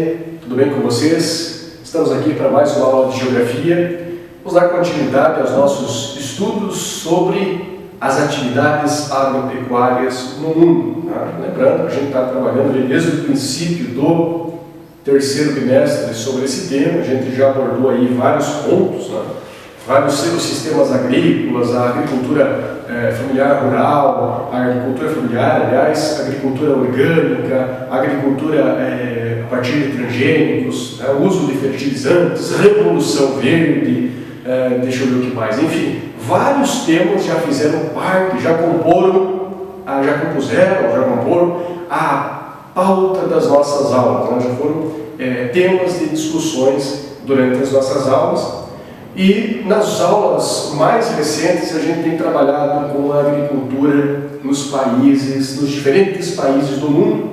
tudo bem com vocês? Estamos aqui para mais uma aula de Geografia. Vamos dar continuidade aos nossos estudos sobre as atividades agropecuárias no mundo. Lembrando que a gente está trabalhando desde o princípio do terceiro bimestre sobre esse tema. A gente já abordou aí vários pontos, vários sistemas agrícolas, a agricultura familiar rural, a agricultura familiar, aliás, a agricultura orgânica, a agricultura a partir de transgênicos, o uso de fertilizantes, revolução verde, deixa eu ver o que mais, enfim, vários temas já fizeram parte, já comporam a pauta das nossas aulas, já foram temas de discussões durante as nossas aulas. E nas aulas mais recentes a gente tem trabalhado com a agricultura nos diferentes países do mundo,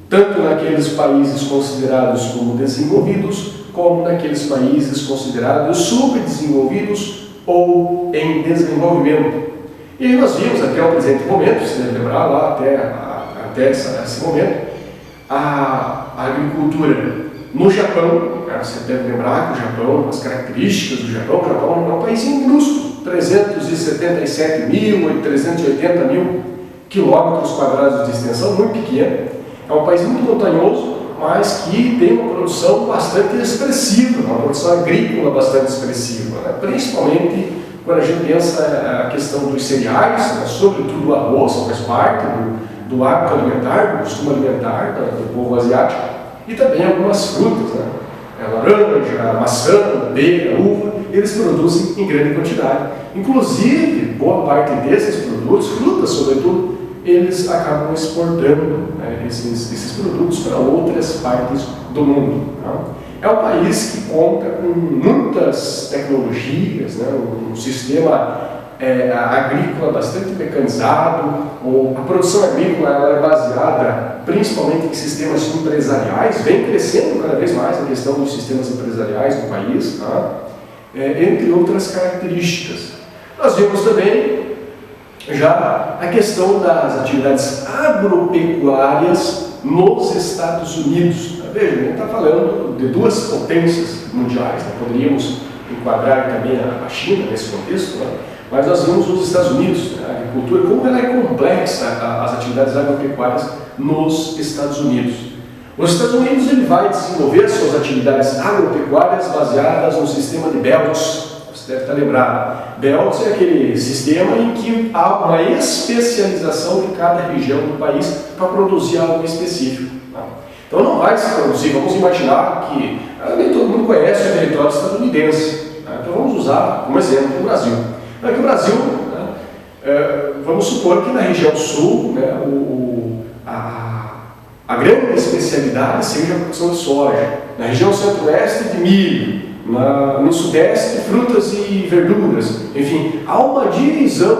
tanto naqueles países considerados como desenvolvidos, como naqueles países considerados subdesenvolvidos ou em desenvolvimento. E nós vimos até o presente momento, se deve lembrar lá até esse momento, a agricultura no Japão. Você deve lembrar que o Japão, as características do Japão, é um país minúsculo, 377 mil, 380 mil quilômetros quadrados de extensão, muito pequeno. É um país muito montanhoso, mas que tem uma produção bastante expressiva, uma produção agrícola bastante expressiva, principalmente quando a gente pensa a questão dos cereais, sobretudo o arroz, faz parte do hábito alimentar, do costume alimentar do povo asiático, e também algumas frutas, laranja, maçã, pera, uva, eles produzem em grande quantidade. Inclusive, boa parte desses produtos, frutas sobretudo, eles acabam exportando esses produtos para outras partes do mundo. É um país que conta com muitas tecnologias, um sistema agrícola bastante mecanizado. A produção agrícola ela é baseada principalmente em sistemas empresariais, vem crescendo cada vez mais a questão dos sistemas empresariais no país, entre outras características. Nós vimos também já a questão das atividades agropecuárias nos Estados Unidos. Veja, a gente está falando de duas potências mundiais, poderíamos enquadrar também a China nesse contexto, mas nós vimos os Estados Unidos, a agricultura, como ela é complexa, as atividades agropecuárias nos Estados Unidos. Os Estados Unidos ele vai desenvolver suas atividades agropecuárias baseadas no sistema de belts. Você deve estar lembrado. Belts é aquele sistema em que há uma especialização de cada região do país para produzir algo específico. Então não vai se produzir, vamos imaginar que nem todo mundo conhece o território estadunidense. Então vamos usar como exemplo o Brasil. Aqui no Brasil, vamos supor que na região sul, a grande especialidade seja a produção de soja, na região centro-oeste de milho, no sudeste frutas e verduras, enfim, há uma divisão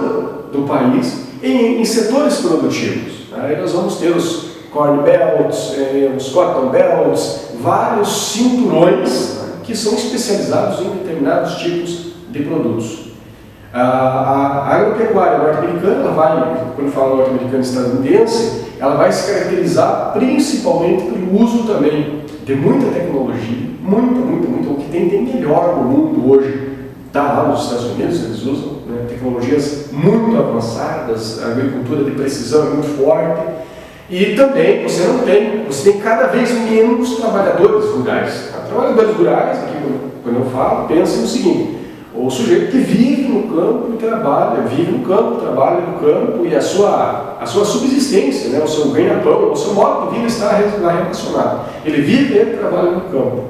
do país em setores produtivos. Aí nós vamos ter os corn belts, os cotton belts, vários cinturões que são especializados em determinados tipos de produtos. A agropecuária norte-americana, ela vai, quando fala norte-americana e estadunidense, ela vai se caracterizar principalmente pelo uso também de muita tecnologia, muita, o que tem de melhor no mundo hoje está lá nos Estados Unidos, eles usam tecnologias muito avançadas, a agricultura de precisão é muito forte, e também você tem cada vez menos trabalhadores rurais. Trabalhadores rurais, aqui quando eu falo, pensem no seguinte: o sujeito que vive no campo e trabalha, trabalha no campo e a sua subsistência, o seu ganha-pão, o seu modo de vida está relacionado. Ele vive e trabalha no campo.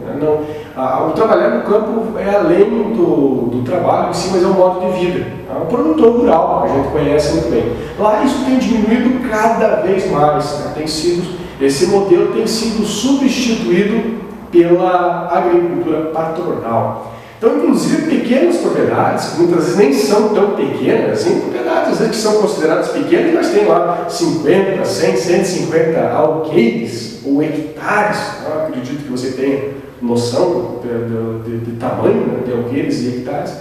O trabalhar no campo é além do trabalho em si, mas é um modo de vida. O produtor rural, a gente conhece muito bem. Lá isso tem diminuído cada vez mais. Esse modelo tem sido substituído pela agricultura patronal. Então, inclusive, pequenas propriedades, que muitas vezes nem são tão pequenas, propriedades que são consideradas pequenas, mas tem lá 50, 100, 150 alqueires ou hectares. Eu acredito que você tenha noção de tamanho de alqueires e hectares.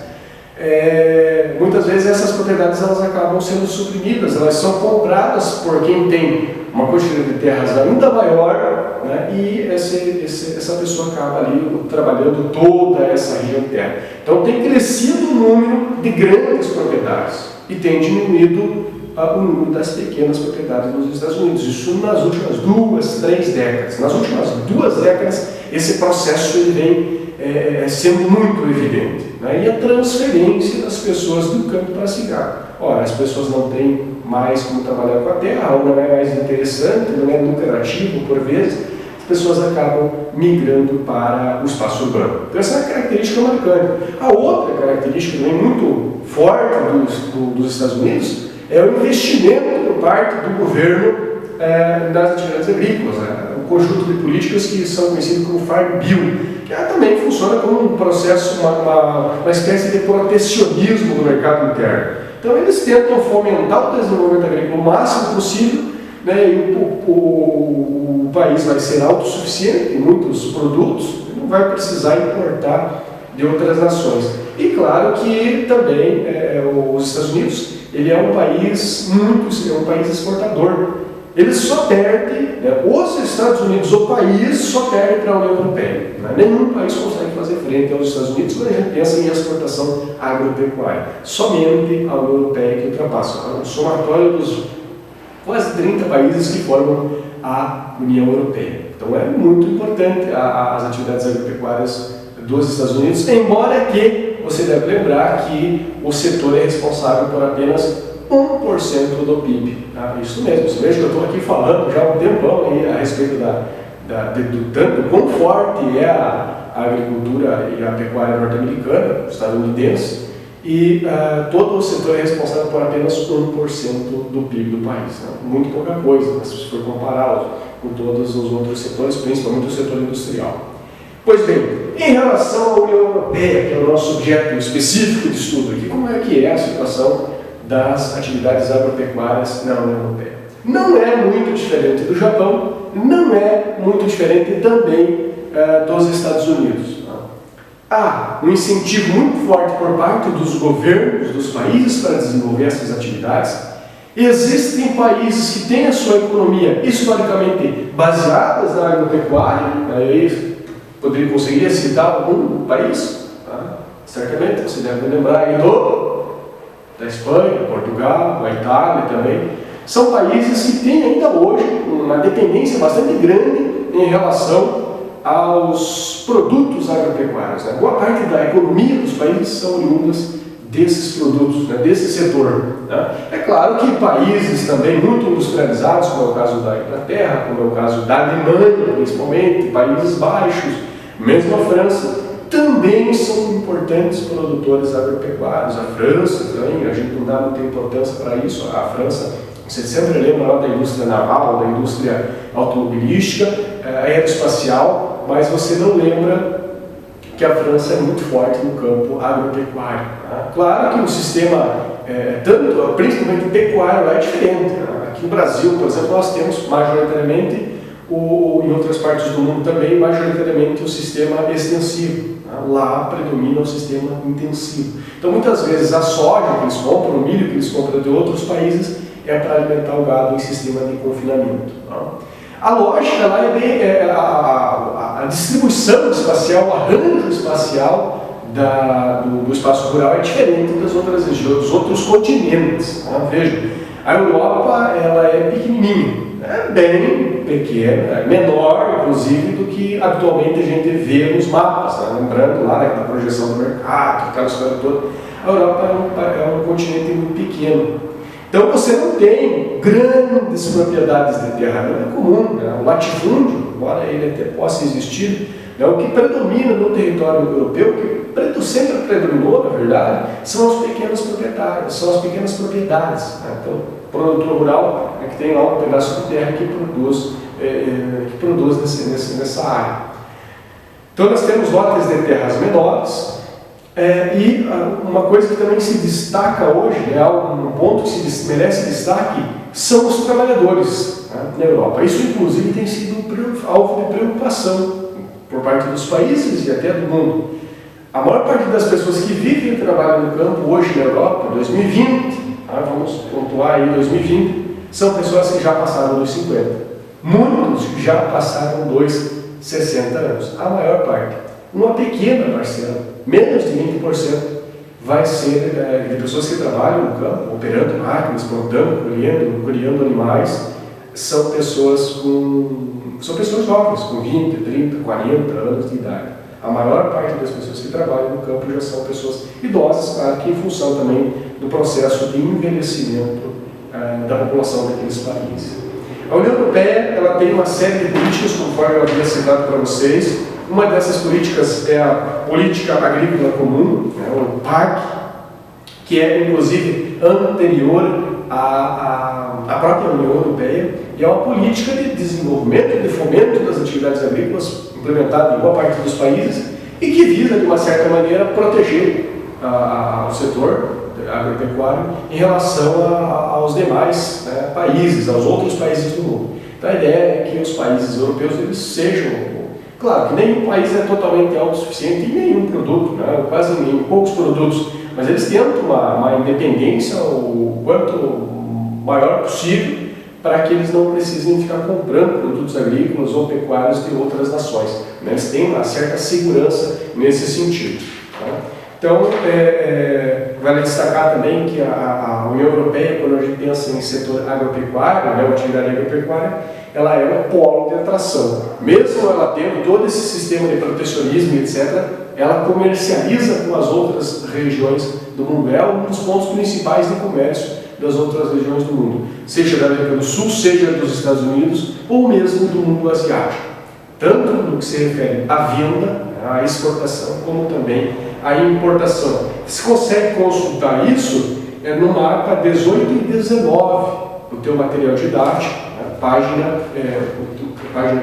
Muitas vezes essas propriedades elas acabam sendo suprimidas, elas são compradas por quem tem uma quantidade de terras ainda maior, né, e essa pessoa acaba ali trabalhando toda essa região de terra. Então tem crescido o número de grandes propriedades e tem diminuído o número das pequenas propriedades nos Estados Unidos. Isso nas últimas 2, 3 décadas. Nas últimas 2 décadas, esse processo ele vem sendo muito evidente, né? E a transferência das pessoas do campo para a cidade. Ora, as pessoas não têm mais como trabalhar com a terra, ou não é mais interessante, não é lucrativo por vezes, as pessoas acabam migrando para o espaço urbano. Então essa é uma característica marcante. A outra característica também muito forte dos Estados Unidos é o investimento por parte do governo nas atividades agrícolas, né? Um conjunto de políticas que são conhecidas como Farm Bill, que também funciona como um processo, uma espécie de protecionismo do mercado interno. Então eles tentam fomentar o desenvolvimento agrícola o máximo possível, né? E o país vai ser autossuficiente em muitos produtos, não vai precisar importar de outras nações. E claro que também os Estados Unidos ele é um país exportador. Ele só perde, né, os Estados Unidos, o país só perde para a União Europeia. Né? Nenhum país consegue fazer frente aos Estados Unidos quando a gente pensa em exportação agropecuária. Somente a União Europeia que ultrapassa. O somatório dos quase 30 países que formam a União Europeia. Então é muito importante as atividades agropecuárias dos Estados Unidos, embora que você deve lembrar que o setor é responsável por apenas 1% do PIB. Tá? Isso mesmo, você veja que eu estou aqui falando já há um tempão aí a respeito do tanto quão forte é a agricultura e a pecuária norte-americana, estadunidense, e todo o setor é responsável por apenas 1% do PIB do país. Né? Muito pouca coisa, né? Se for compará-lo com todos os outros setores, principalmente o setor industrial. Pois bem, em relação à União Europeia, que é o nosso objeto específico de estudo aqui, como é que é a situação das atividades agropecuárias na União Europeia? Não é muito diferente do Japão, não é muito diferente também dos Estados Unidos. Há um incentivo muito forte por parte dos governos dos países para desenvolver essas atividades. Existem países que têm a sua economia historicamente baseadas na agropecuária. Aí poderia conseguir citar algum país? Tá? Certamente você deve lembrar aí da Espanha, Portugal, da Itália também. São países que têm ainda hoje uma dependência bastante grande em relação aos produtos agropecuários. Né? Boa parte da economia dos países são oriundas desses produtos, né? Desse setor. Né? É claro que países também muito industrializados, como é o caso da Inglaterra, como é o caso da Alemanha, principalmente, Países Baixos, mesmo a França, também são importantes produtores agropecuários. A França também, a gente não dá muita importância para isso. A França, você sempre lembra lá da indústria naval, da indústria automobilística, aeroespacial, mas você não lembra que a França é muito forte no campo agropecuário. Tá? Claro que o sistema, principalmente pecuário, é diferente. Tá? Aqui no Brasil, por exemplo, nós temos majoritariamente, em outras partes do mundo também, majoritariamente o sistema extensivo. Tá? Lá predomina o sistema intensivo. Então, muitas vezes, a soja que eles compram, o milho que eles compram de outros países, é para alimentar o gado em sistema de confinamento. Tá? A lógica lá é a distribuição espacial, o arranjo espacial do espaço rural é diferente das outras regiões, dos outros continentes. Tá? Veja, a Europa ela é pequenininha, é bem pequena, é menor, inclusive, do que atualmente a gente vê nos mapas. Tá? Lembrando lá da projeção do mercado, aquela história toda, a Europa é um continente muito pequeno. Então você não tem grandes propriedades de terra, não é comum. Né? O latifúndio, embora ele até possa existir, né? O que predomina no território europeu, o que sempre predominou, na verdade, são as pequenas propriedades, Né? Então, o produtor rural é que tem lá um pedaço de terra que produz nessa área. Então nós temos lotes de terras menores. E uma coisa que também se destaca hoje, um ponto que merece destaque, são os trabalhadores, né, na Europa. Isso, inclusive, tem sido alvo de preocupação por parte dos países e até do mundo. A maior parte das pessoas que vivem e trabalham no campo hoje na Europa, 2020, vamos pontuar aí 2020, são pessoas que já passaram dos 50. Muitos já passaram dos 60 anos, a maior parte. Uma pequena parcela, menos de 20%, vai ser de pessoas que trabalham no campo, operando máquinas, plantando, colhendo animais, são pessoas jovens, com 20, 30, 40 anos de idade. A maior parte das pessoas que trabalham no campo já são pessoas idosas, claro que em função também do processo de envelhecimento da população daqueles países. A União Europeia ela tem uma série de políticas, conforme eu havia citado para vocês. Uma dessas políticas é a Política Agrícola Comum, o PAC, que é inclusive anterior à própria União Europeia, e é uma política de desenvolvimento, de fomento das atividades agrícolas implementada em boa parte dos países e que visa, de uma certa maneira, proteger o setor agropecuário em relação aos demais países, aos outros países do mundo. Então a ideia é que os países europeus eles sejam, claro que nenhum país é totalmente autossuficiente em nenhum produto, quase em poucos produtos, mas eles tentam uma independência o quanto maior possível para que eles não precisem ficar comprando produtos agrícolas ou pecuários de outras nações. Eles têm uma certa segurança nesse sentido. Então, vale destacar também que a União Europeia, quando a gente pensa em setor agropecuário, atividade agropecuária, ela é um polo de atração. Mesmo ela tendo todo esse sistema de protecionismo, etc., ela comercializa com as outras regiões do mundo. É um dos pontos principais de comércio das outras regiões do mundo, seja da América do Sul, seja dos Estados Unidos, ou mesmo do mundo asiático. Tanto no que se refere à venda, à exportação, como também à importação. Você consegue consultar isso no mapa 18 e 19 do teu material didático, página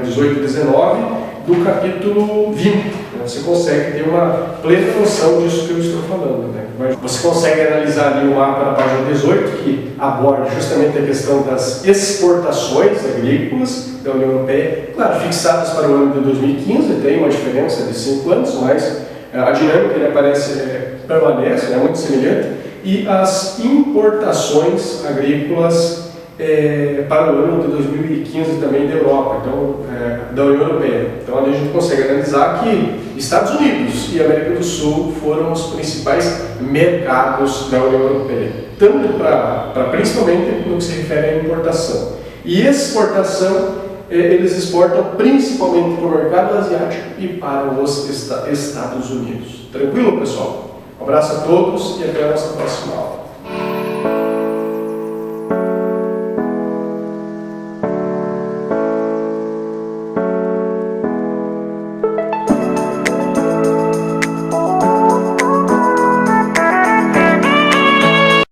18 e 19 do capítulo 20. Você consegue ter uma plena noção disso que eu estou falando. Você consegue analisar ali o mapa na página 18, que aborda justamente a questão das exportações agrícolas da União Europeia, claro, fixadas para o ano de 2015, tem uma diferença de 5 anos, mas a dinâmica permanece, é muito semelhante, e as importações agrícolas para o ano de 2015 também da Europa, então, da União Europeia. Então, ali a gente consegue analisar que Estados Unidos e América do Sul foram os principais mercados da União Europeia, tanto principalmente no que se refere à importação. E exportação, eles exportam principalmente para o mercado asiático e para os Estados Unidos. Tranquilo, pessoal? Um abraço a todos e até a nossa próxima aula.